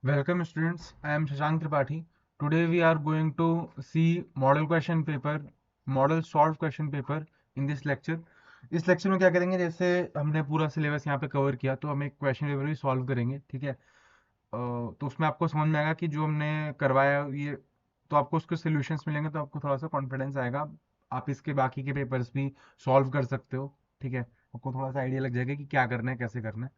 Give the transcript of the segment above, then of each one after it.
Welcome students, I am Shashank Tripathi. Today we are going to see model question paper, model solved question paper in this lecture. इस lecture में क्या करेंगे, जैसे हमने पूरा syllabus यहाँ पे कवर किया तो हम एक क्वेश्चन पेपर भी सॉल्व करेंगे, ठीक है। तो उसमें आपको समझ में आएगा कि जो हमने करवाया ये, तो आपको उसके सॉल्यूशंस मिलेंगे तो आपको थोड़ा सा कॉन्फिडेंस आएगा। आप इसके बाकी के पेपर्स भी सॉल्व कर सकते हो, ठीक है। आपको थोड़ा सा आइडिया लग जाएगा कि क्या करना है, कैसे करना है।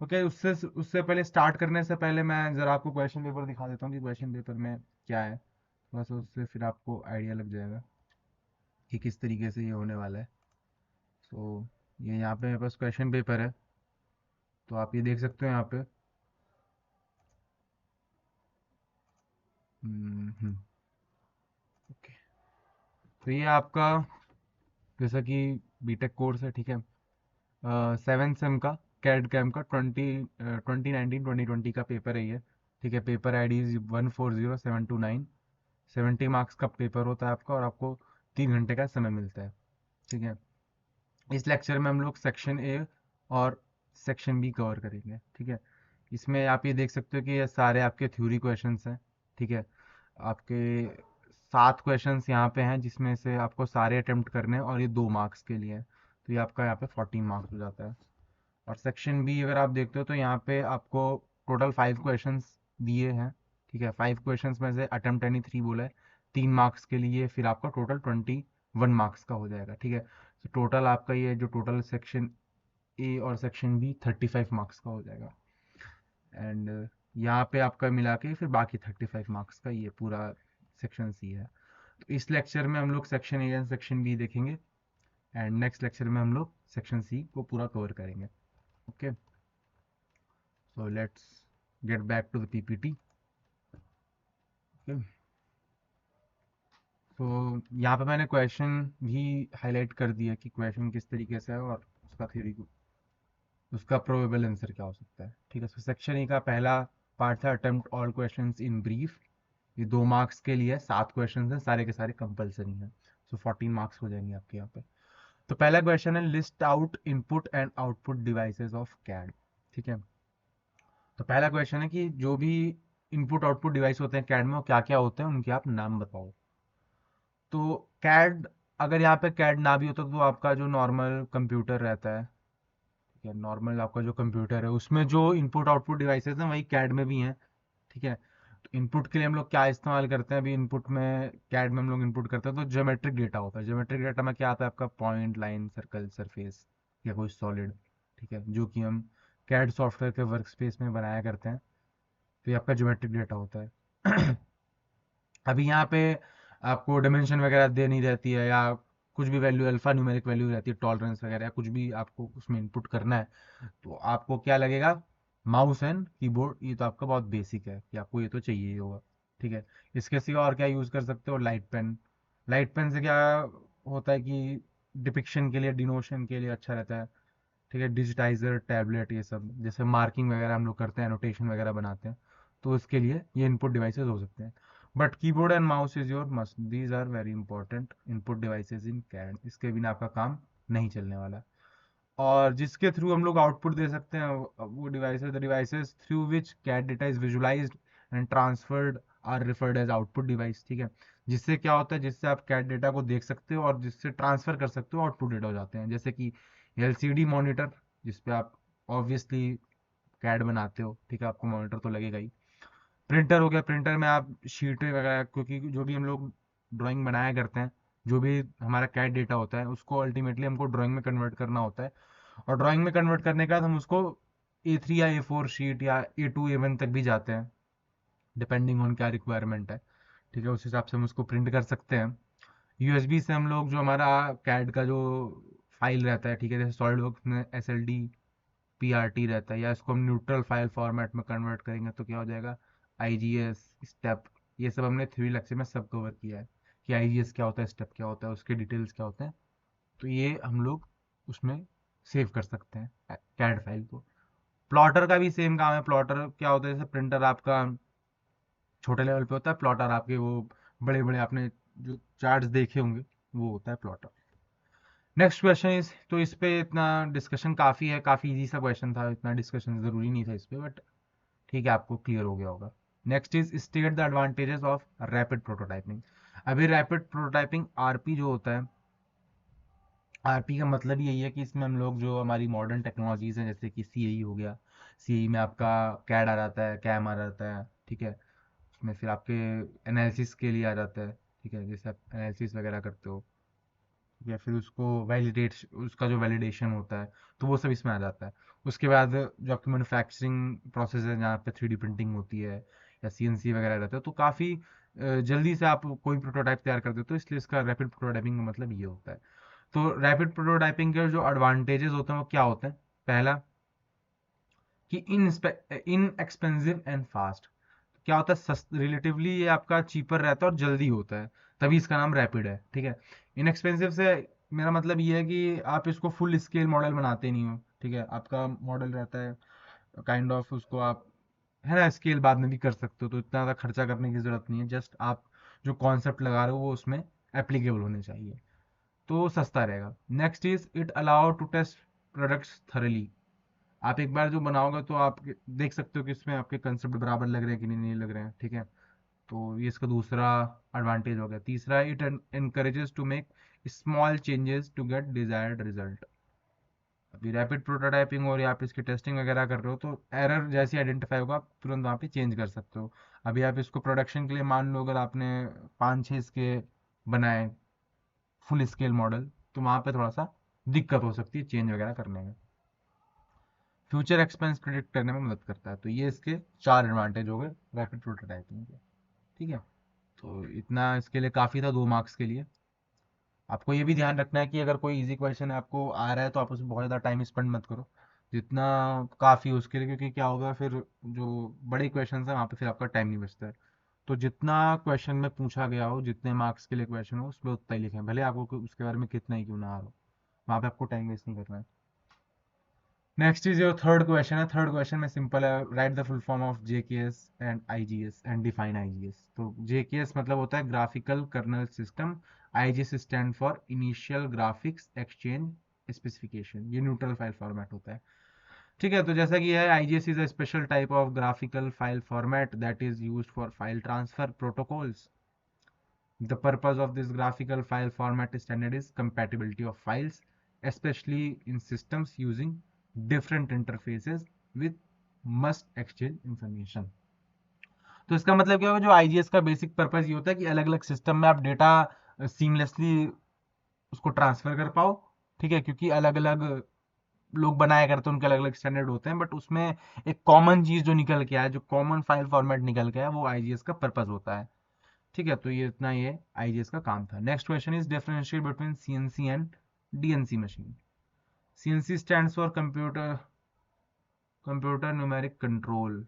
ओके, उससे उससे पहले स्टार्ट करने से पहले मैं ज़रा आपको क्वेश्चन पेपर दिखा देता हूँ कि क्वेश्चन पेपर में क्या है। थोड़ा सा उससे फिर आपको आइडिया लग जाएगा कि किस तरीके से ये होने वाला है। सो ये यहाँ पे मेरे पास क्वेश्चन पेपर है, तो आप ये देख सकते हो यहाँ पे। ओके, तो ये आपका जैसा कि बीटेक कोर्स है, ठीक है। 7 सेम का कैड कैम का 2019-2020 का पेपर है ये, ठीक है। Paper ID 140729। 70 मार्क्स का पेपर होता है आपका और आपको 3 घंटे का समय मिलता है, ठीक है। इस लेक्चर में हम लोग सेक्शन ए और सेक्शन बी कवर करेंगे, ठीक है। इसमें आप ये देख सकते हो कि ये सारे आपके थ्योरी क्वेश्चंस हैं, ठीक है। आपके 7 क्वेश्चंस यहाँ पे हैं जिसमें से आपको सारे अटेम्प्ट करने हैं और ये 2 मार्क्स के लिए है, तो ये आपका यहाँ पे 14 मार्क्स हो जाता है। और सेक्शन बी अगर आप देखते हो तो यहाँ पे आपको टोटल 5 क्वेश्चंस दिए हैं, ठीक है। 5 क्वेश्चंस में से अटेम्प्ट एनी 3 बोला है, 3 मार्क्स के लिए, फिर आपका टोटल 21 मार्क्स का हो जाएगा, ठीक है। तो टोटल आपका ये जो टोटल सेक्शन ए और सेक्शन बी 35 मार्क्स का हो जाएगा। एंड यहाँ पे आपका मिला के फिर बाकी 35 मार्क्स का ये पूरा सेक्शन सी है। तो इस लेक्चर में हम लोग section A and section B देखेंगे, एंड नेक्स्ट लेक्चर में हम लोग सेक्शन सी को पूरा कवर करेंगे। Okay, so let's get back to the PPT. Okay, तो यहाँ पे मैंने क्वेश्चन भी हाईलाइट कर दिया कि क्वेश्चन किस तरीके से है और उसका थ्योरी, उसका प्रोबेबल आंसर क्या हो सकता है, ठीक है। सेक्शन ए का पहला पार्ट था attempt all questions in brief. ये 2 मार्क्स के लिए 7 क्वेश्चन हैं, सारे के सारे कंपलसरी हैं। सो 14 मार्क्स हो जाएंगे आपके यहाँ पे। तो पहला क्वेश्चन है list out input and output devices of CAD, ठीक है। तो पहला क्वेश्चन है कि जो भी इनपुट आउटपुट डिवाइस होते हैं कैड में वो क्या क्या होते हैं, उनके आप नाम बताओ। तो कैड, अगर यहाँ पे कैड ना भी होता तो आपका जो नॉर्मल कंप्यूटर रहता है, ठीक है, नॉर्मल आपका जो कंप्यूटर है उसमें जो इनपुट आउटपुट डिवाइसेस हैं वही कैड में भी हैं, ठीक है। तो इनपुट के लिए हम लोग क्या इस्तेमाल करते हैं, अभी इनपुट में कैड में हम लोग इनपुट करते हैं तो ज्योमेट्रिक डेटा होता है। ज्योमेट्रिक डेटा में क्या आता है आपका, पॉइंट, लाइन, सर्कल, सरफेस या कोई सॉलिड, ठीक है, जो कि हम कैड सॉफ्टवेयर के वर्क स्पेस में बनाया करते हैं। तो ये आपका ज्योमेट्रिक डेटा होता है। अभी यहाँ पे आपको डायमेंशन वगैरह देनी रहती है या कुछ भी वैल्यू, अल्फा न्यूमेरिक वैल्यू रहती है, टॉलरेंस वगैरह या कुछ भी आपको उसमें इनपुट करना है, तो आपको क्या लगेगा, माउस एंड कीबोर्ड। ये तो आपका बहुत बेसिक है कि आपको ये तो चाहिए ही होगा, ठीक है। इसके सिवा और क्या यूज़ कर सकते हो, लाइट पेन। लाइट पेन से क्या होता है कि डिपिक्शन के लिए, डिनोशन के लिए अच्छा रहता है, ठीक है। डिजिटाइजर, टैबलेट, ये सब जैसे मार्किंग वगैरह हम लोग करते हैं, एनोटेशन वगैरह बनाते हैं, तो उसके लिए ये इनपुट डिवाइसेस हो सकते हैं। But keyboard and mouse is your must, these are very important input devices in CAD. इसके बिना आपका काम नहीं चलने वाला। और जिसके थ्रू हम लोग आउटपुट दे सकते हैं वो devices, the devices through which CAD data is visualised and transferred are referred as output device, ठीक है। जिससे क्या होता है, जिससे आप कैड डेटा को देख सकते हो और जिससे ट्रांसफर कर सकते हो, आउटपुट डेटा हो जाते हैं। जैसे कि एलसीडी मॉनिटर, जिसपे आप ऑब्वियसली कैड बनाते हो, ठीक है, आपको मॉनिटर तो लगेगा ही। प्रिंटर हो गया, प्रिंटर में आप शीटें वगैरह, क्योंकि जो भी हम लोग ड्राइंग बनाया करते हैं, जो भी हमारा कैड डेटा होता है उसको अल्टीमेटली हमको ड्राइंग में कन्वर्ट करना होता है। और ड्राइंग में कन्वर्ट करने के बाद हम उसको A3 या A4 शीट या A2 A1 तक भी जाते हैं, डिपेंडिंग ऑन क्या रिक्वायरमेंट है, ठीक है। उस हिसाब से हम उसको प्रिंट कर सकते हैं। यूएसबी से हम लोग जो हमारा कैड का जो फाइल रहता है, ठीक है, जैसे सॉलिड वर्क्स में SLD PRT रहता है, या इसको हम न्यूट्रल फाइल फॉर्मेट में कन्वर्ट करेंगे तो क्या हो जाएगा, IGS, स्टेप। ये सब हमने 3 लेक्चर में सब कवर किया है कि IGS क्या होता है, स्टेप क्या होता है, उसके डिटेल्स क्या होते हैं। तो ये हम लोग उसमें सेव कर सकते हैं कैड फाइल को। प्लॉटर का भी सेम काम है। प्लॉटर क्या होता है, जैसे प्रिंटर आपका छोटे लेवल पे होता है, प्लॉटर आपके वो बड़े बड़े, आपने जो चार्ट्स देखे होंगे वो होता है प्लॉटर। नेक्स्ट क्वेश्चन इज, तो इस पे इतना डिस्कशन काफ़ी है, काफ़ी इजी सा क्वेश्चन था, इतना डिस्कशन ज़रूरी नहीं था इस पे, बट ठीक है, आपको क्लियर हो गया होगा। Next is state the advantages of rapid prototyping. अभी रैपिड प्रोटोटाइपिंग आरपी जो होता है, आरपी का मतलब यही है कि इसमें हम लोग जो हमारी मॉडर्न टेक्नोलॉजीज हैं, जैसे कि सीएई हो गया, सीएई में आपका कैड आ जाता है, कैम आ जाता है, ठीक है, उसमें फिर आपके एनालिसिस के लिए आ जाता है, ठीक है, जैसे आप एनालिसिस वगैरह करते हो, या फिर उसको वैलिडेट, उसका जो वैलिडेशन होता है, तो वो सब इसमें आ जाता है। उसके बाद जो आपकी मैन्युफैक्चरिंग प्रोसेस है, जहाँ पे 3D प्रिंटिंग होती है या सीएनसी वगैरह रहता है, तो काफ़ी जल्दी से आप कोई प्रोटोटाइप तैयार कर देते हो, इसलिए इसका रैपिड प्रोटोटाइपिंग का मतलब ये होता है। तो रैपिड प्रोटोटाइपिंग के जो एडवांटेजेस होते हैं वो क्या होते हैं? पहला कि इन एक्सपेंसिव एंड फास्ट। क्या होता है, रिलेटिवली ये आपका चीपर रहता है और जल्दी होता है, तभी इसका नाम रैपिड है, ठीक है। इनएक्सपेंसिव से मेरा मतलब ये है कि आप इसको फुल स्केल मॉडल बनाते नहीं हो, ठीक है, आपका मॉडल रहता है काइंड ऑफ, उसको आप है ना स्केल बाद में भी कर सकते हो, तो इतना ज़्यादा खर्चा करने की ज़रूरत नहीं है, जस्ट आप जो कॉन्सेप्ट लगा रहे हो वो उसमें एप्लीकेबल होने चाहिए, तो सस्ता रहेगा। Next is it allow to test products thoroughly. आप एक बार जो बनाओगे तो आप देख सकते हो कि इसमें आपके कंसेप्ट बराबर लग रहे हैं कि नहीं लग रहे हैं, ठीक है। तो ये इसका दूसरा एडवांटेज हो गया। तीसरा, it encourages to make small changes to get desired result. अभी रैपिड प्रोटोटाइपिंग और आप इसकी टेस्टिंग वगैरह कर रहे हो, तो एरर जैसी आइडेंटिफाई होगा आप तुरंत वहाँ पे चेंज कर सकते हो। अभी आप इसको प्रोडक्शन के लिए मान लो, अगर आपने 5-6 इसके बनाए फुल स्केल मॉडल, तो वहाँ पे थोड़ा सा दिक्कत हो सकती है चेंज वगैरह करने में। फ्यूचर एक्सपेंस प्रिडिक्ट करने में मदद करता है। तो ये इसके 4 एडवांटेज हो गए रैपिड प्रोटोटाइपिंग के, ठीक है। तो इतना इसके लिए काफ़ी था 2 मार्क्स के लिए। आपको ये भी ध्यान रखना है कि अगर कोई इजी क्वेश्चन आपको आ रहा है तो आप उसमें बहुत ज़्यादा टाइम स्पेंड मत करो, जितना काफ़ी है उसके लिए, क्योंकि क्या होगा फिर जो बड़े क्वेश्चन है वहाँ पे फिर आपका टाइम नहीं बचता है। तो जितना क्वेश्चन में पूछा गया हो, जितने मार्क्स के लिए क्वेश्चन हो, उसमें उतना ही लिखें, भले आपको उसके बारे में कितना ही क्यों ना आ रहा हो, वहाँ पे आपको टाइम वेस्ट नहीं करना है। Next is your third question है। थर्ड क्वेश्चन में सिंपल है, write the full form of GKS and IGES and define IGES. तो जेकेएस मतलब होता है graphical kernel system, IGES stand for initial graphics exchange specification, ये न्यूट्रल फाइल फॉर्मेट होता है, ठीक है। तो जैसा कि है, IGES is a special type of graphical file format that is used for file transfer protocols. The purpose of this graphical file format standard is compatibility of files, especially in systems using different interfaces with must exchange information। तो इसका मतलब क्या होगा, जो IGS का basic purpose ये होता है कि अलग अलग सिस्टम में आप डेटा सीमलेसली उसको ट्रांसफर कर पाओ, ठीक है, क्योंकि अलग अलग लोग बनाया करते हैं, उनके अलग अलग स्टैंडर्ड होते हैं, बट उसमें एक कॉमन चीज जो निकल के आया, जो कॉमन फाइल फॉर्मेट निकल के आया, वो आईजीएस का पर्पस होता है, ठीक है। तो ये इतना ये आईजीएस का काम था। Next question is differentiate between CNC and DNC machine. CNC stands for computer numeric control,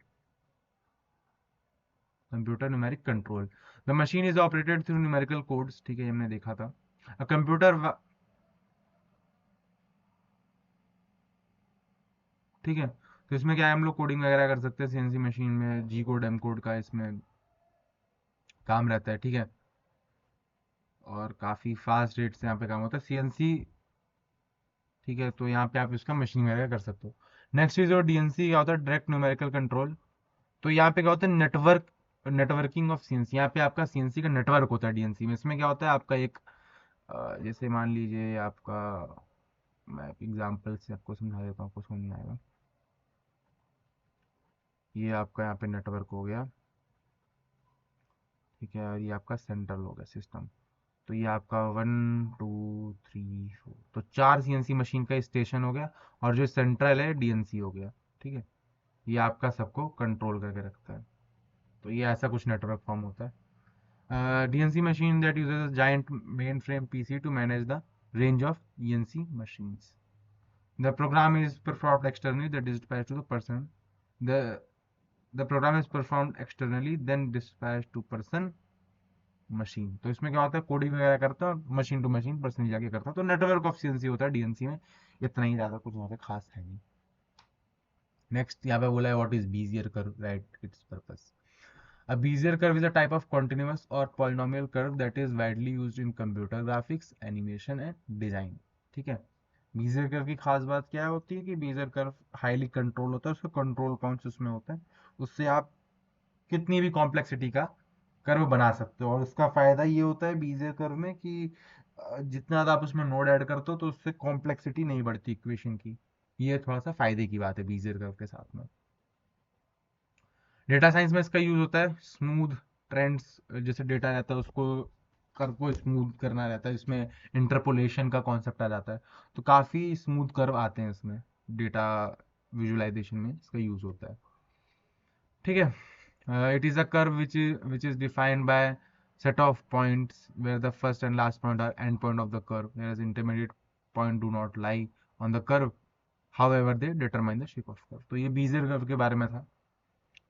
computer numeric control. The machine is operated through numerical codes, ठीक है, ये हमने देखा था। अ कंप्यूटर, ठीक है। तो इसमें क्या है, हम लोग कोडिंग वगैरह कर सकते हैं सीएनसी मशीन में, जी कोड एम कोड का इसमें काम रहता है, ठीक है, और काफ़ी फास्ट रेट से यहाँ पे काम होता है सीएनसी, ठीक है। तो यहाँ पे आप इसका मशीन वगैरह कर सकते हो। नेक्स्ट इज और डीएनसी क्या होता है, डायरेक्ट न्यूमेरिकल कंट्रोल। तो यहाँ पे क्या होता है, नेटवर्किंग ऑफ सीएनसी। यहाँ पे आपका सीएनसी का नेटवर्क होता है डीएनसी में। इसमें क्या होता है, आपका एक जैसे मान लीजिए आपका, मैं एग्जांपल से आपको समझा देता हूँ, आपको समझ में आएगा। ये आपका यहाँ पे नेटवर्क हो गया, ठीक है, और ये आपका सेंट्रल हो गया सिस्टम। तो ये आपका 1 2 3 4, तो 4 सीएनसी मशीन का स्टेशन हो गया, और जो सेंट्रल है डीएनसी हो गया, ठीक है। ये आपका सबको कंट्रोल करके रखता है। तो ये ऐसा कुछ नेटवर्क फॉर्म होता है। DNC machine that uses giant mainframe PC to manage the range of ENC machines. The program is performed externally, that is dispatched to the person. The the program is performed externally, then dispatched to person machine. तो इसमें क्या होता है, coding वगैरह करता है, machine to machine person जाके करता है। तो नेटवर्क ऑफ सीएनसी होता है डीएनसी में, इतना ही, ज्यादा कुछ यहाँ पे खास है नहीं। नेक्स्ट यहाँ पे बोला है what is Bezier curve, right it's purpose. A Bezier curve is a type of continuous or polynomial curve that is widely used in computer graphics, animation and design, ठीक है। Bezier curve की खास बात क्या होती है कि Bezier curve हाईली कंट्रोल होता है, उसका कंट्रोल पॉइंट्स उसमें होते हैं, उससे आप कितनी भी कॉम्प्लेक्सिटी का कर्व बना सकते हो। और उसका फायदा ये होता है बीजियर कर्व में कि जितना ज़्यादा आप उसमें नोड ऐड करते हो तो उससे कॉम्प्लेक्सिटी नहीं बढ़ती इक्वेशन की। ये थोड़ा सा फायदे की बात है बीजियर कर्व के साथ में। डेटा साइंस में इसका यूज होता है स्मूथ ट्रेंड्स, जैसे डेटा रहता है उसको कर्व को स्मूथ करना रहता है, इसमें इंटरपोलेशन का कॉन्सेप्ट आ जाता है। तो काफ़ी स्मूथ कर्व आते हैं इसमें, डेटा विजुअलाइजेशन में इसका यूज होता है। ठीक है। It is a curve which is defined by set of points where the first and last point are end point of the curve, whereas intermediate point do not lie on the curve, however they determine the shape of curve। तो ये बीजर curve के बारे में था,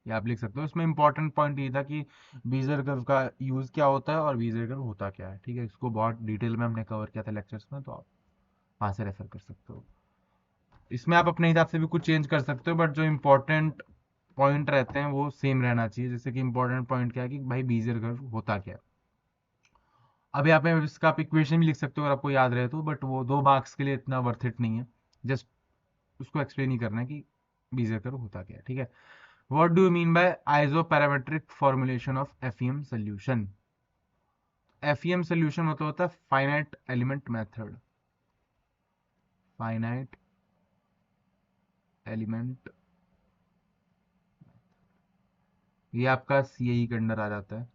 ये आप लिख सकते हो। इसमें इंपॉर्टेंट पॉइंट ये था कि बीजर कर्व का यूज क्या होता है और बीजर कर्व होता क्या है। ठीक है, इसको बहुत डिटेल में हमने कवर किया था लेक्चर्स में, तो आप वहां से रेफर कर सकते हो। इसमें आप अपने हिसाब से भी कुछ चेंज कर सकते हो, बट जो इंपॉर्टेंट पॉइंट रहते हैं वो सेम रहना चाहिए। जैसे कि इंपॉर्टेंट पॉइंट क्या है कि भाई बीजर कर्व होता क्या है। अभी आप इसका आप इक्वेशन भी लिख सकते हो अगर आपको याद रहे तो, बट वो 2 मार्क्स के लिए इतना वर्थ इट नहीं है। जस्ट उसको एक्सप्लेन ही करना है कि बीजर कर्व होता क्या है। ठीक है। What do you mean by isoparametric formulation of FEM solution? FEM solution मतलब होता है finite element method. Finite element, ये आपका सीआई के अंडर आ जाता है।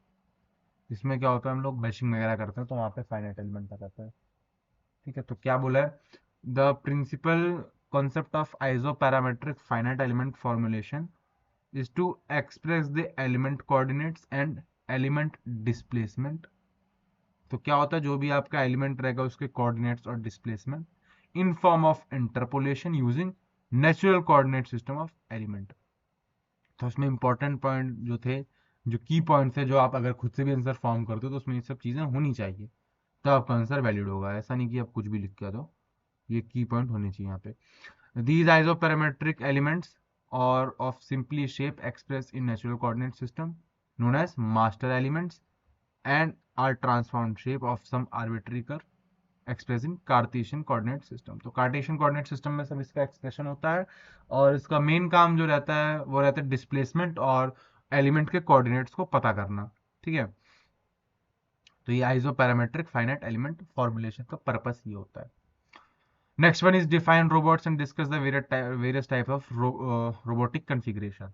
इसमें क्या होता है, हम लोग मैशिंग वगैरह करते हैं तो वहाँ पे फाइनाइट एलिमेंट आ जाता है। ठीक है, तो क्या बोला है, the principal concept of isoparametric finite element formulation is to express the element coordinates and element displacement। तो क्या होता है, जो भी आपका एलिमेंट रहेगा उसके कोऑर्डिनेट्स और displacement in form of interpolation using natural coordinate system of element. तो उसमें इंपॉर्टेंट पॉइंट जो थे, जो की पॉइंट थे, जो आप अगर खुद से भी आंसर फॉर्म करते हो तो उसमें ये सब चीज़ें होनी चाहिए, तब आपका आंसर वैलिड होगा। ऐसा नहीं कि आप कुछ भी लिख के दो, ये की पॉइंट होने चाहिए यहाँ पे। These isoparametric elements or of simply shape expressed in natural coordinate system known as master elements and are transformed shape of some arbitrary curve expressed in Cartesian coordinate system। तो Cartesian coordinate system में सब इसका expression होता है और इसका main काम जो रहता है वो रहता है डिस्प्लेसमेंट और एलिमेंट के कोऑर्डिनेट्स को पता करना। ठीक है, तो ये आइसोपैरामेट्रिक फाइनाइट एलिमेंट फॉर्मुलेशन का पर्पस ये होता है। Next one is define robots and discuss the various types of robotic configuration।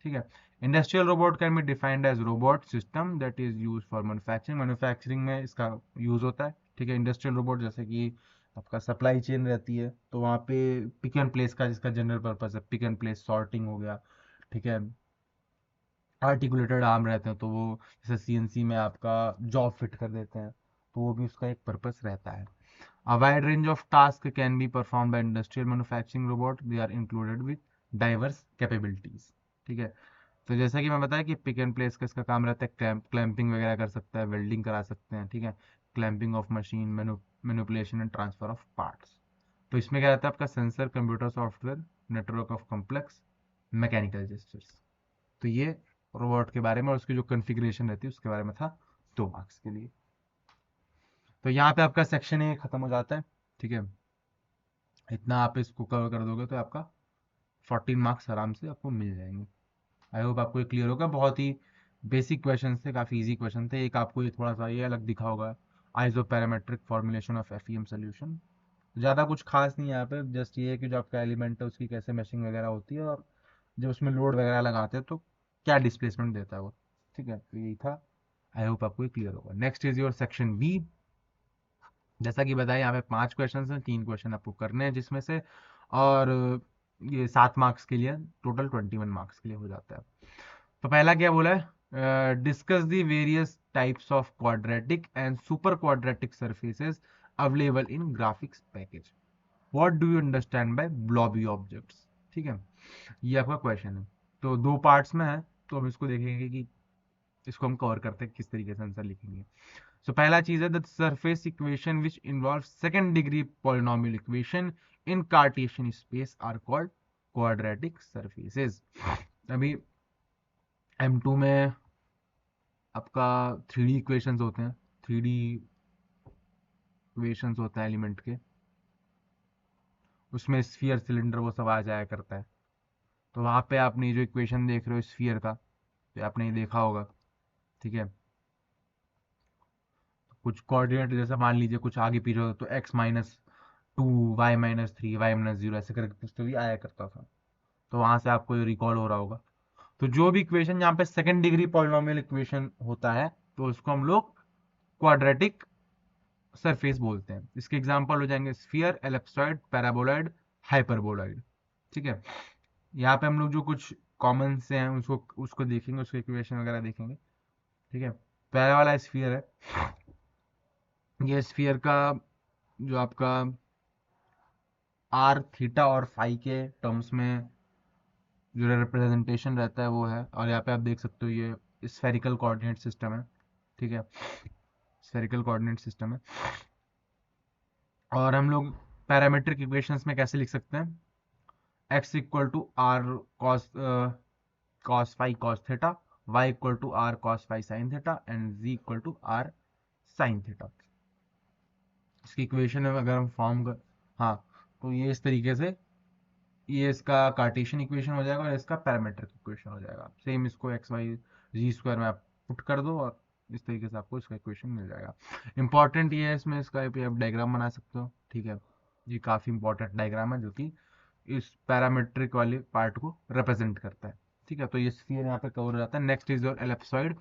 ठीक है, industrial robot can be defined as robot system that is use for manufacturing. Manufacturing में इसका use होता है। ठीक है, इंडस्ट्रियल रोबोट जैसे कि आपका सप्लाई चेन रहती है तो वहाँ पे पिक एंड प्लेस का, जिसका जनरल पर्पस है पिक एंड प्लेस सॉर्टिंग हो गया। ठीक है, आर्टिकुलेटेड आर्म रहते हैं तो वो जैसे सीएनसी में आपका जॉब फिट कर देते हैं, तो वो भी उसका एक पर्पस रहता है। A wide range of tasks can be performed by industrial manufacturing robot। They are included with diverse capabilities। ठीक है, तो जैसा कि मैं बताया कि पिक एंड प्लेस का इसका काम रहता है, क्लैंपिंग वगैरह कर सकता है, वेल्डिंग करा सकते हैं। ठीक है, clamping of machine, manipulation and transfer of parts. तो इसमें क्या रहता है आपका sensor, computer software, network of complex mechanical gestures. तो ये रोबोट के बारे में और उसकी जो कॉन्फ़िगरेशन रहती है उसके बारे में था 2 मार्क्स के लिए। तो यहाँ पे आपका सेक्शन ए खत्म हो जाता है। ठीक है, इतना आप इसको कवर कर दोगे तो आपका 14 मार्क्स आराम से आपको मिल जाएंगे। आई होप आपको ये क्लियर होगा। बहुत ही बेसिक क्वेश्चन थे, काफ़ी इजी क्वेश्चन थे। एक आपको ये थोड़ा सा ये अलग दिखा होगा, iso parametric formulation of FEM solution. ज़्यादा कुछ खास नहीं है यहाँ पे, जस्ट ये है कि जो आपका एलिमेंट है उसकी कैसे मैशिंग वगैरह होती है और जब उसमें लोड वगैरह लगाते हैं तो क्या डिस्प्लेसमेंट देता है वो। ठीक है, तो यही था। आई होप आपको ये क्लियर होगा। Next is your section B. जैसा कि बताया यहाँ पे 5 क्वेश्चन हैं, 3 क्वेश्चन आपको करने हैं जिसमें से, और ये 7 मार्क्स के लिए, टोटल 21 मार्क्स के लिए हो जाता है। तो पहला क्या बोला है, discuss the various types of quadratic and super quadratic surfaces available in graphics package. What do you understand by blobby objects. ठीक है, ये आपका क्वेश्चन है। तो 2 पार्ट्स में है, तो हम इसको देखेंगे कि इसको हम कवर करते हैं किस तरीके से आंसर लिखेंगे। सो पहला चीज है the surface equation which involve second degree polynomial equation in Cartesian space are called quadratic surfaces. अभी M2 में आपका 3D इक्वेशंस होते हैं, 3D इक्वेशंस होते हैं एलिमेंट के, उसमें स्फीयर सिलेंडर वो सब आ जाया करता है। तो वहाँ पे आपने जो इक्वेशन देख रहे हो स्फीयर का, तो आपने ये देखा होगा, ठीक है। कुछ कोऑर्डिनेट जैसे मान लीजिए कुछ आगे पीछे हो तो x-2, y-3, y-0 ऐसे करके कुछ तो भी आया करता था। तो वहां से आपको ये रिकॉल हो रहा होगा। तो जो भी इक्वेशन यहाँ पे सेकंड डिग्री पॉलिनोमियल इक्वेशन होता है तो उसको हम लोग क्वाड्रेटिक सरफेस बोलते हैं। इसके एग्जांपल हो जाएंगे स्फीयर, एलिप्सॉइड, पैराबोलॉइड, हाइपरबोलॉइड, ठीक है। यहाँ पे हम लोग जो कुछ कॉमन से हैं उसको उसको देखेंगे, उसके इक्वेशन वगैरह देखेंगे, ठीक है। पहला वाला स्फीयर है। ये स्फीयर का जो आपका आर, थीटा और फाई के टर्म्स में जो रिप्रेजेंटेशन रहता है वो है। और यहाँ पे आप देख सकते हो ये स्फेरिकल कोऑर्डिनेट सिस्टम है, ठीक है। स्फेरिकल कोऑर्डिनेट सिस्टम है। और हम लोग पैरामीट्रिक इक्वेशंस में कैसे लिख सकते हैं? x equal to r cos phi cos theta, y equal to r cos phi sine theta and z equal to r sine theta. इसकी इक्वेशन अगर हम फॉर्म कर, हाँ, तो ये इस तरीके से ये इसका कार्टेशियन इक्वेशन हो जाएगा और इसका पैरामीट्रिक इक्वेशन हो जाएगा। सेम इसको एक्स वाई जी स्क्वायर में आप पुट कर दो और इस तरीके से आपको इसका इक्वेशन मिल जाएगा। इंपॉर्टेंट ये है इसमें इसका आप डायग्राम बना सकते हो, ठीक है। ये काफ़ी इंपॉर्टेंट डायग्राम है जो कि इस पैरामीट्रिक वाले पार्ट को रिप्रेजेंट करता है, ठीक है। तो ये स्फीयर यहाँ पे कवर हो जाता है। Next is your ellipsoid.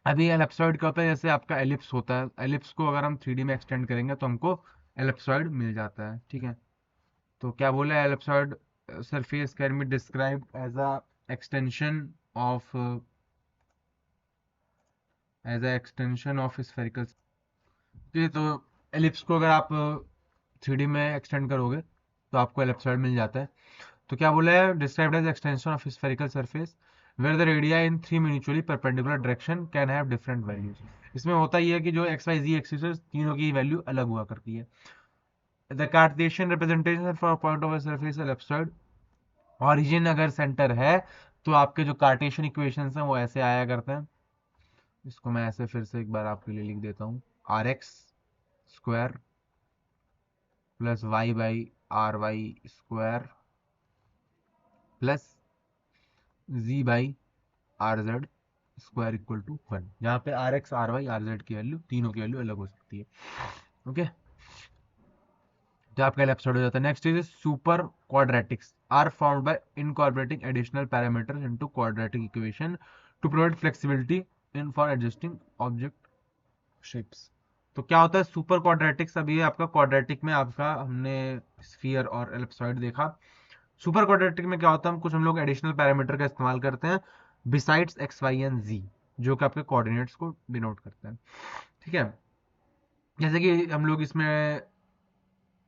अभी एलिप्सॉइड क्या होता है? जैसे आपका एलिप्स होता है, एलिप्स को अगर हम 3D में एक्सटेंड करेंगे तो हमको एलिप्सॉइड मिल जाता है, ठीक है। तो क्या बोला है? Ellipsoid surface can be described as a extension of spherical. तो एलिप्स को अगर आप 3D में एक्सटेंड करोगे तो आपको एलिप्सॉइड मिल जाता है। तो क्या बोला है? Described as extension of spherical surface where the radii in 3 mutually perpendicular direction can have different values. इसमें होता ही है कि जो एक्स वाई जी एक्सिस है तीनों की वैल्यू अलग हुआ करती है। The Cartesian representation for point of surface ellipsoid, origin अगर सेंटर है तो आपके जो कार्टेशियन इक्वेशंस हैं वो ऐसे आया करते हैं। इसको मैं ऐसे फिर से एक बार आपके लिए लिख देता हूँ। R x square plus y by r y square plus z by r z square equal to 1। जहाँ पे r x r y r z की वैल्यू तीनों की वैल्यू अलग हो सकती है, ओके। तो आपका एपिसोड हो जाता है। Next is super quadratics are formed by incorporating additional parameters into quadratic equation to provide flexibility in for adjusting object shapes. तो क्या होता है सुपर क्वाड्रेटिक्स? अभी आपका क्वाड्रेटिक में आपका हमने स्फीयर और एलिप्सॉइड देखा। सुपर क्वाड्रेटिक में क्या होता है? हम लोग एडिशनल पैरामीटर का इस्तेमाल करते हैं बिसाइड्स एक्स वाई एंड जी, जो कि आपके कोऑर्डिनेट्स को डिनोट करते हैं, ठीक है। जैसे कि हम लोग इसमें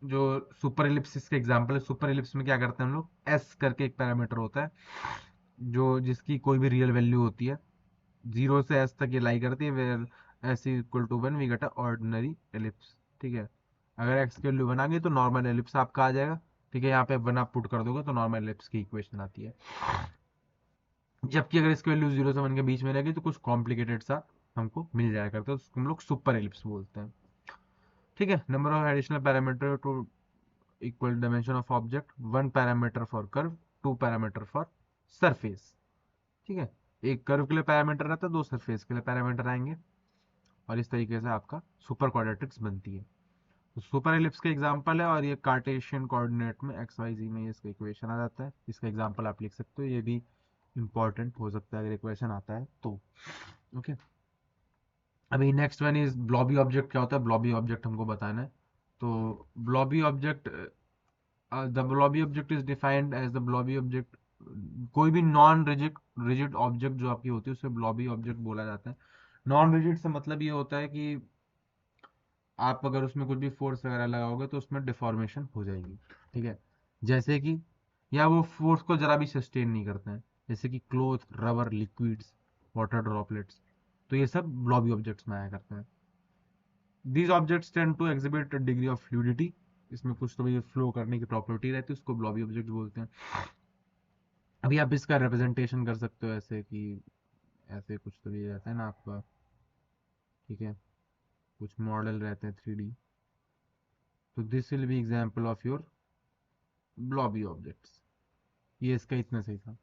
जो सुपर इलिप्सिस के एग्जांपल है, सुपर इलिप्स में क्या करते हैं हम लोग? एस करके एक पैरामीटर होता है जो जिसकी कोई भी रियल वैल्यू होती है, 0 से एस तक ये लाई करती है, where s equal to 1 we get a ordinary ellipse, ठीक है। अगर एक्स की वैल्यू 1 आ गई तो नॉर्मल एलिप्स आपका आ जाएगा, ठीक है। यहाँ पे 1 आप पुट कर दोगे तो नॉर्मल एलिप्स की इक्वेशन आती है। जबकि अगर इसकी वैल्यू 0 से 1 के बीच में रहेगी तो कुछ कॉम्प्लिकेटेड सा हमको मिल जाया करता है, तो उसको हम लोग सुपर एलिप्स बोलते हैं, ठीक है। Number of additional parameter to equal dimension of object, 1 parameter for curve, 2 parameter for surface, ठीक है। एक कर्व के लिए पैरामीटर रहता है, 2 सरफेस के लिए पैरामीटर आएंगे और इस तरीके से आपका सुपर क्वाड्रेटिक्स बनती है। तो सुपर एलिप्स का एग्जांपल है और ये कार्टेशियन कोऑर्डिनेट में एक्स वाई जी में ये इसका इक्वेशन आ जाता है। इसका एग्जांपल आप लिख सकते हो, ये भी इंपॉर्टेंट हो सकता है अगर इक्वेशन आता है तो, ओके। अभी next one is blobby object. क्या होता है ब्लॉबी ऑब्जेक्ट? हमको बताना है। तो blobby object, the blobby object is defined as the blobby object, कोई भी नॉन रिजिड रिजिड ऑब्जेक्ट जो आपकी होती है उसे ब्लॉबी ऑब्जेक्ट बोला जाता है। नॉन रिजिड से मतलब ये होता है कि आप अगर उसमें कुछ भी फोर्स वगैरह लगाओगे तो उसमें डिफॉर्मेशन हो जाएगी, ठीक है। जैसे कि या वो फोर्स को जरा भी सस्टेन नहीं करते हैं, जैसे कि cloth, rubber, liquids, water droplets. तो ये सब ब्लॉबी ऑब्जेक्ट्स में आया करते हैं। These objects tend to exhibit degree of fluidity, इसमें कुछ तो भी फ्लो करने की प्रॉपर्टी रहती है, उसको ब्लॉबी ऑब्जेक्ट बोलते हैं। अभी आप इसका रिप्रेजेंटेशन कर सकते हो ऐसे कि ऐसे कुछ तो भी रहता है ना आपका, ठीक है। कुछ मॉडल रहते हैं 3D। तो this will be example of your blobby objects, ये इसका इतना सही था।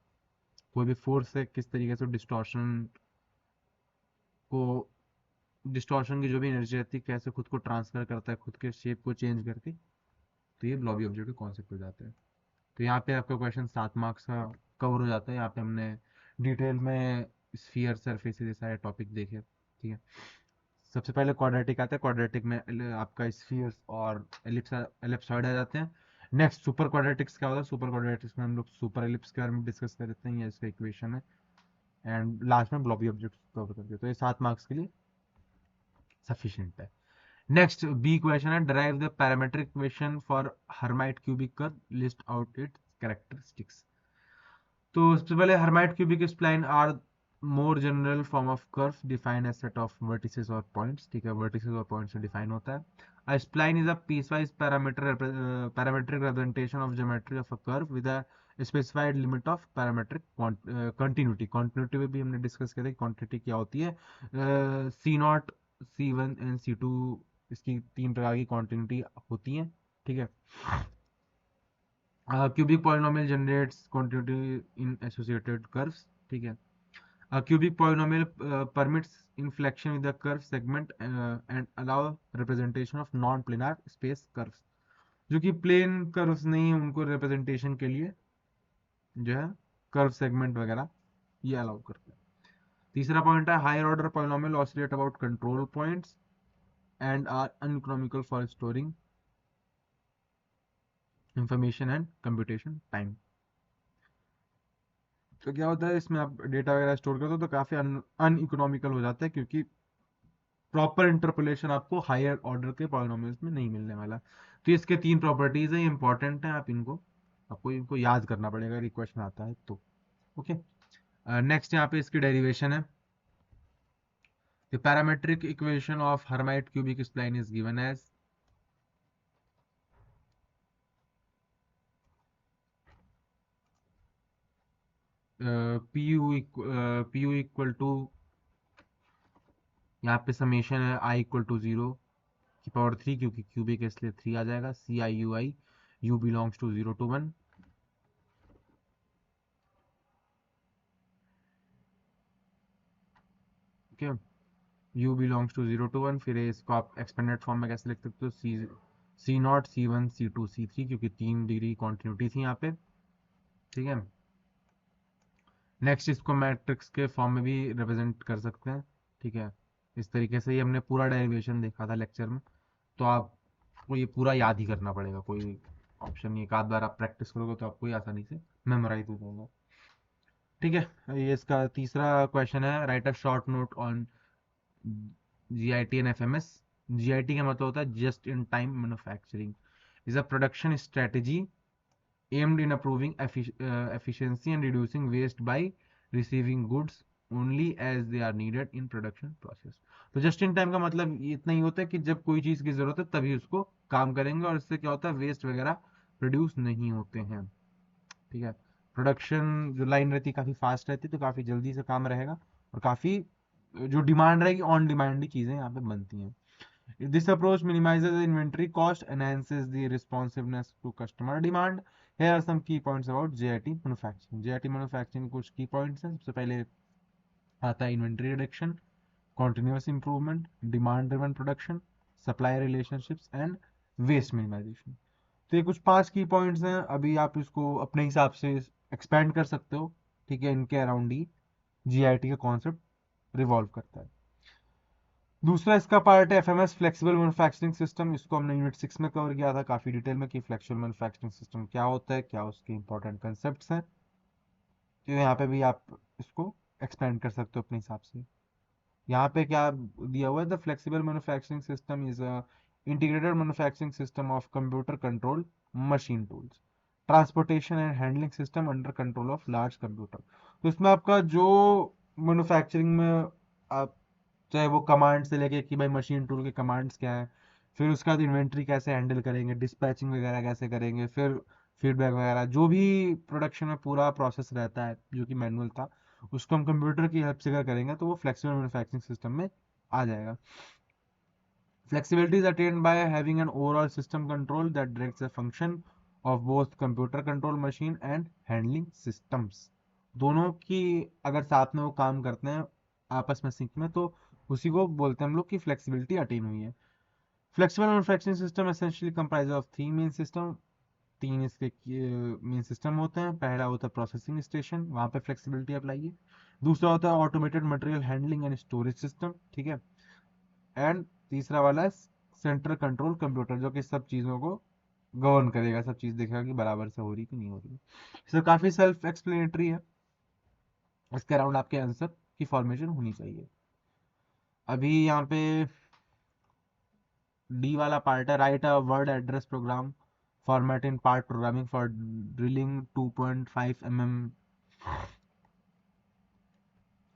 कोई भी फोर्स से किस तरीके से को डिस्टॉर्शन की जो भी एनर्जी रहती है कैसे खुद को ट्रांसफर करता है, खुद के शेप को चेंज करके, तो ये ब्लॉबी ऑब्जेक्ट के कॉन्सेप्ट हो जाते हैं। तो यहाँ पे आपका क्वेश्चन 7 मार्क्स का कवर हो जाता है। यहाँ पे हमने डिटेल में स्फीयर, सरफेस, ये सारे टॉपिक देखे, ठीक है। सबसे पहले क्वाड्रेटिक आता है, क्वाड्रेटिक में आपका स्फीयर और एलिप्सॉइड आ जाते हैं। नेक्स्ट सुपर क्वाड्रेटिक्स क्या होता है, सुपर क्वाड्रेटिक्स में हम लोग सुपर एलिप्स के बारे में डिस्कस करते हैं, ये इसका इक्वेशन है। एंड लास्ट में ब्लॉबी ऑब्जेक्ट कवर करते हैं। तो ये 7 मार्क्स के लिए सफिशियंट है। नेक्स्ट बी क्वेश्चन है, derive the parametric equation for Hermite cubic curve, list out its characteristics। तो सबसे पहले Hermite cubic spline are more general form of curve define as set of vertices और points, ठीक है, vertices और points से define होता है। A spline is a piecewise parametric representation of geometry of a curve with a specified limit of parametric continuity. Continuity में भी हमने डिस्कस किया था कि कंटिन्यूटी क्या होती है। C naught, C one and C two, इसकी 3 प्रकार की कंटिन्यूटी होती है, ठीक है। Cubic polynomial generates continuity in associated curves, ठीक है। Cubic polynomial permits inflection with the curve segment and allow representation of non-planar space curves। जो कि प्लेन कर्व्स नहीं है उनको रिप्रेजेंटेशन के लिए जो है कर्व सेगमेंट वगैरह ये अलाउ करते हैं। तीसरा पॉइंट है, higher order polynomial oscillate about control points and are uneconomical for storing information and computation time. तो क्या होता है, इसमें आप डेटा वगैरह स्टोर करते हो तो काफी अनइकोनॉमिकल हो जाता है, क्योंकि प्रॉपर इंटरपोलेशन आपको हायर ऑर्डर के पॉलिनोमियल्स में नहीं मिलने वाला। तो इसके 3 प्रॉपर्टीज है, इंपॉर्टेंट है, आपको इनको याद करना पड़ेगा, क्वेश्चन आता है तो। ओके, नेक्स्ट यहाँ पे इसकी डेरिवेशन है। The parametric equation of Hermite cubic spline is given as p u equal to, यहाँ पे समेशन है आई इक्वल टू 0 की पावर 3, क्योंकि क्यूबिक है इसलिए 3 आ जाएगा। CIUI, u belongs to 0 to 1, okay. u belongs to 0 to 1, फिर इसको आप एक्सपेंडेड फॉर्म में कैसे लिख सकते हो, C0, C1, C2, C3, क्योंकि 3 डिग्री कॉन्टिन्यूटी थी यहाँ पे, ठीक है। नेक्स्ट इसको मैट्रिक्स के फॉर्म में भी रिप्रेजेंट कर सकते हैं, ठीक है। इस तरीके से ही हमने पूरा डेरिवेशन देखा था लेक्चर में। तो आपको ये पूरा याद ही करना पड़ेगा, कोई ऑप्शन नहीं, एक आध बार आप प्रैक्टिस करोगे तो आपको ये आसानी से मेमोराइज हो जाएगा, ठीक है। ये इसका तीसरा क्वेश्चन है, right a short note on GIT and FMS। GIT का मतलब होता है just in time manufacturing, is a production strategy aimed in improving efficiency and reducing waste by receiving goods only as they are needed in production process। तो just in time का मतलब इतना ही होता है कि जब कोई चीज की जरूरत है तभी उसको काम करेंगे, और इससे क्या होता है, वेस्ट वगैरह प्रोड्यूस नहीं होते हैं, ठीक है। प्रोडक्शन जो लाइन रहती है काफी फास्ट रहती है, तो काफी जल्दी से काम रहेगा, और काफी जो डिमांड रहेगी ऑन डिमांड ही चीजें यहाँ पे बनती हैं। This approach minimizes the inventory cost, enhances the responsiveness to customer demand। Here are some key points about JIT manufacturing। JIT manufacturing कुछ key points हैं। सबसे पहले आता है inventory reduction, continuous improvement, demand driven production, supply relationships and waste minimization। तो ये कुछ 5 की पॉइंट्स हैं, अभी आप इसको अपने हिसाब से एक्सपेंड कर सकते हो, ठीक है। इनके अराउंड ही GIT का कॉन्सेप्ट रिवॉल्व करता है। दूसरा इसका पार्ट है FMS, फ्लेक्सिबल मैन्युफैक्चरिंग सिस्टम। इसको हमने यूनिट 6 में कवर किया था काफी डिटेल में कि फ्लेक्सिबल मैन्युफैक्चरिंग सिस्टम क्या होता है, क्या उसके इंपॉर्टेंट कंसेप्ट्स हैं। तो यहाँ पे भी आप इसको एक्सपेंड कर सकते हो अपने हिसाब से। यहाँ पे क्या दिया हुआ है, the flexible manufacturing system is a integrated manufacturing system of computer control machine tools, transportation and handling system under control of large computer. तो इसमें आपका जो मैन्युफैक्चरिंग में आप चाहे वो कमांड से लेके कि भाई मशीन टूल के कमांड्स क्या है, फिर उसके बाद इन्वेंट्री कैसे हैंडल करेंगे, डिस्पैचिंग वगैरह कैसे करेंगे, फिर फीडबैक वगैरह, जो भी प्रोडक्शन में पूरा प्रोसेस रहता है जो कि मैनुअल था, उसको हम कंप्यूटर की हेल्प से अगर करेंगे तो वो फ्लेक्सिबल मैन्युफैक्चरिंग सिस्टम में आ जाएगा। Flexibility is attained by having an overall system control that directs the function of both computer control machine and handling systems. दोनों की अगर साथ में वो काम करते हैं आपस में सिंक में, तो उसी को बोलते हैं हम लोग कि फ्लेक्सिबिलिटी अटेन हुई है। Flexible manufacturing system essentially comprise of three main system. तीन इसके मेन सिस्टम होते हैं। पहला होता है प्रोसेसिंग स्टेशन, वहां पे फ्लेक्सिबिलिटी अप्लाई है। दूसरा होता है automated material handling and storage system, ठीक है। एंड तीसरा वाला है सेंट्रल कंट्रोल कंप्यूटर, जो कि सब चीजों को गवर्न करेगा, सब चीज देखेगा कि बराबर से हो रही कि नहीं हो रही। सो काफी सेल्फ एक्सप्लेनेटरी है। इसके अराउंड आपके आंसर की फॉर्मेशन होनी चाहिए। अभी यहाँ पे डी वाला पार्ट है, right a word address program format in part programming for drilling 2.5 mm,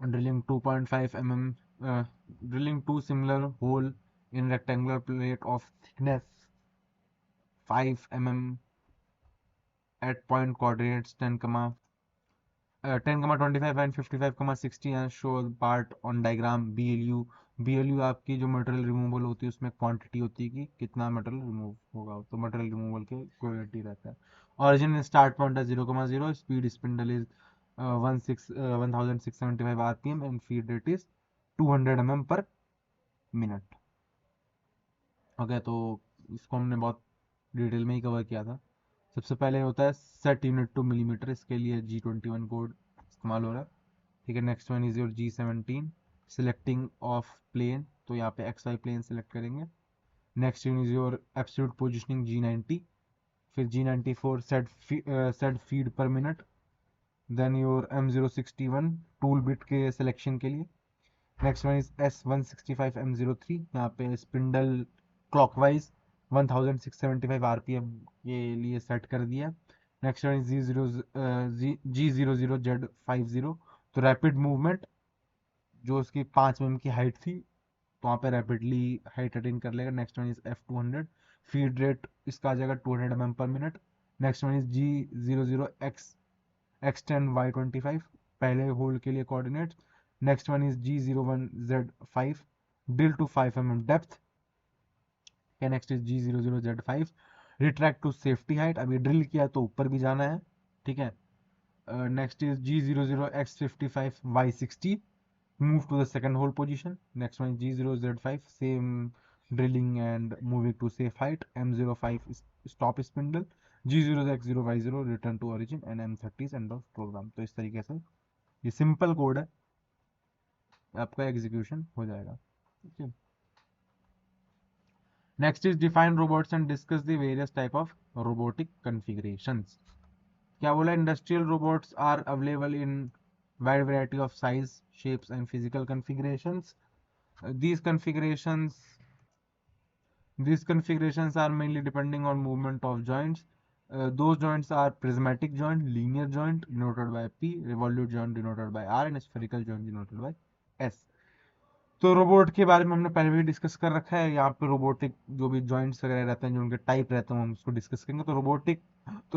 drilling 2.5 mm, drilling two similar hole in rectangular plate of thickness 5 mm at point coordinates 10, 10, 25 and 55, 60 and show part on diagram BLU। BLU आपकी जो material removal होती है उसमें quantity होती है कि कितना material remove होगा, तो मटेरियल रिमूवल के क्वालिटी रहता है। ओरिजिन स्टार्ट पॉइंट है 0,0, speed spindle is 1675 RPM and feed rate is 200 mm पर मिनट। ओके, तो इसको हमने बहुत डिटेल में ही कवर किया था। सबसे पहले होता है सेट यूनिट टू मिलीमीटर, इसके लिए G21 कोड इस्तेमाल हो रहा है, ठीक है। Next one is your G17 selecting of plane, तो यहाँ पे XY प्लेन सिलेक्ट करेंगे। Next one is your absolute positioning G90, फिर G94 set feed per minute, then your M061 tool bit के सिलेक्शन के लिए। Next one is S165 M03, यहाँ पे स्पिंडल क्लॉकवाइज 1675 RPM के लिए सेट कर दिया। नेक्स्ट वन इज G00Z50, तो रैपिड मूवमेंट जो उसकी 5 mm की हाइट थी, तो वहाँ पे रैपिडली हाइट अटेन कर लेगा। Next one is F200, feed rate इसका आ जाएगा 200 mm पर minute. Next one is G00X10Y25, पहले होल के लिए coordinate. Next one is G01Z5 drill to 5 mm depth. Next is G00Z5 retract to safety height, अभी drill किया तो ऊपर भी जाना है, ठीक है। Next is G00X55Y60 move to the second hole position. Next one is G0Z5, same drilling and moving to safe height. M05 is stop spindle, G0X0Y0 return to origin and M30 is end of program। तो इस तरीके से ये simple code है, आपका execution हो जाएगा, ठीक है। Next is define robots and discuss the various type of robotic configurations. क्या बोला, industrial robots are available in wide variety of size, shapes and physical configurations. These configurations these configurations are mainly depending on movement of joints. Those joints are prismatic joint, linear joint denoted by P, revolute joint denoted by R and spherical joint denoted by S। तो robot के बारे में हमने पहले भी discuss कर रखा है। यहाँ पे रोबोटिक जो भी जॉइंट्स वगैरह रहते हैं, जो उनके टाइप रहते हैं, हम उसको डिस्कस करेंगे। तो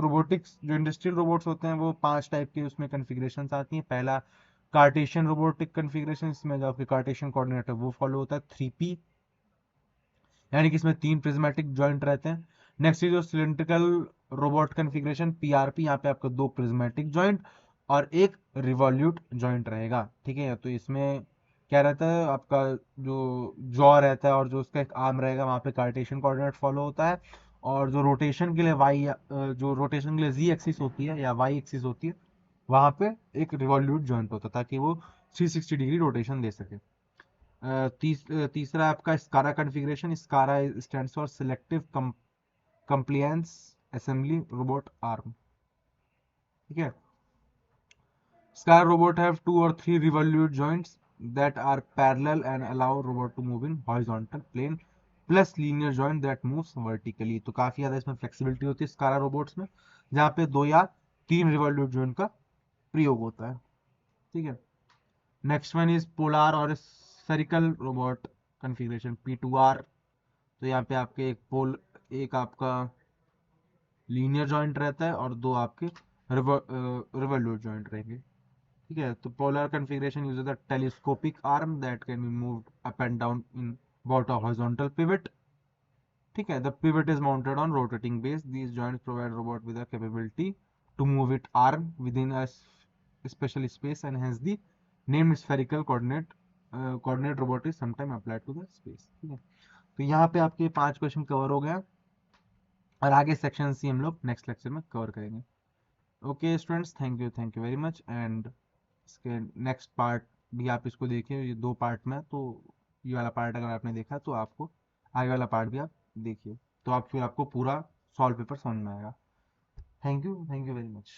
रोबोटिक्स जो इंडस्ट्रियल रोबोट्स होते हैं वो 5 टाइप के उसमें कन्फिग्रेशन आती हैं। पहला कार्टेशियन रोबोटिक कन्फिग्रेशन, इसमें जो आपके कार्टेशियन कोऑर्डिनेट है वो फॉलो होता है 3P, यानी कि इसमें 3 प्रिज्मेटिक जॉइंट रहते हैं। नेक्स्ट इज जो सिलेंड्रिकल रोबोट कन्फिग्रेशन PRP, यहाँ पे आपका 2 प्रिज्मेटिक जॉइंट और एक रिवॉल्यूट जॉइंट रहेगा, ठीक है। तो इसमें क्या रहता है, आपका जो जॉ रहता है और जो उसका एक आर्म रहेगा, वहाँ पे कार्टेशियन कोऑर्डिनेट फॉलो होता है। और जो रोटेशन के लिए जो रोटेशन के लिए Z एक्सिस होती है या Y एक्सिस होती है, वहाँ पे एक रिवॉल्यूट जॉइंट होता है ताकि वो 360 डिग्री रोटेशन दे सके। तीसरा आपका SCARA configuration, SCARA stands for selective compliance assembly robot arm, ठीक है। SCARA robot have 2 or 3 revolute joints that are parallel and allow robot to move in horizontal plane plus linear joint that moves vertically। तो काफी ज्यादा इसमें flexibility होती है स्कारा robots में, जहाँ पे 2 या 3 रिवॉल्यूट जॉइंट का प्रयोग होता है, ठीक है। नेक्स्ट वन इज पोलार और स्फेरिकल रोबोट कॉन्फ़िगरेशन P2R। तो यहाँ पे आपके एक आपका लीनियर जॉइंट रहता है और 2 आपके रिवॉल्यूट जॉइंट रहेंगे, ठीक है। तो polar configuration uses the telescopic arm that can be moved up and down in about a horizontal pivot. ठीक है, the pivot is mounted on rotating base, these joints provide robot with the capability to move it arm within a special space and hence the named spherical coordinate robot is sometime applied to the space. ठीक है, तो यहाँ पे आपके 5 question cover हो गए और आगे सेक्शन सी हम लोग नेक्स्ट लेक्चर में कवर करेंगे। Okay students, thank you very much. And इसके नेक्स्ट पार्ट भी आप इसको देखिए, ये 2 पार्ट में, तो ये वाला पार्ट अगर आपने देखा तो आपको आगे वाला पार्ट भी आप देखिए, तो आप फिर आपको पूरा सॉल्व पेपर समझ में आएगा। Thank you very much.